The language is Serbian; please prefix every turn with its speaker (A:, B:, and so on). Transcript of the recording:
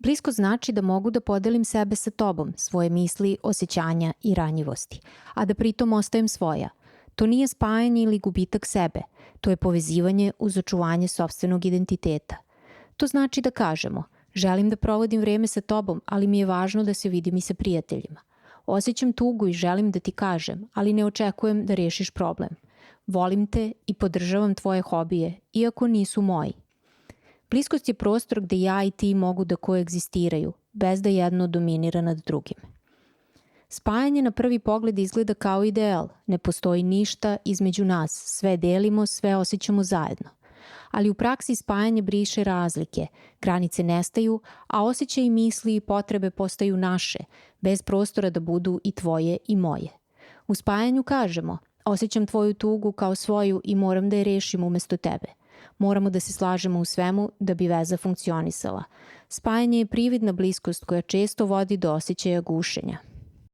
A: Blisko znači da mogu da podelim sebe sa tobom, svoje misli, osjećanja i ranjivosti, a da pritom ostajem svoja. To nije spajanje ili gubitak sebe, to je povezivanje uz očuvanje sopstvenog identiteta. To znači da kažemo, želim da provodim vreme sa tobom, ali mi je važno da se vidim i sa prijateljima. Osjećam tugu i želim da ti kažem, ali ne očekujem da rešiš problem. Volim te i podržavam tvoje hobije, iako nisu moji. Bliskost je prostor gde ja i ti mogu da koegzistiraju, bez da jedno dominira nad drugim. Spajanje na prvi pogled izgleda kao ideal, ne postoji ništa između nas, sve delimo, sve osjećamo zajedno. Ali u praksi spajanje briše razlike, granice nestaju, a osjećaji, misli i potrebe postaju naše, bez prostora da budu i tvoje i moje. U spajanju kažemo, osjećam tvoju tugu kao svoju i moram da je rešim umesto tebe. Moramo da se slažemo u svemu da bi veza funkcionisala. Spajanje je prividna bliskost koja često vodi do osjećaja gušenja.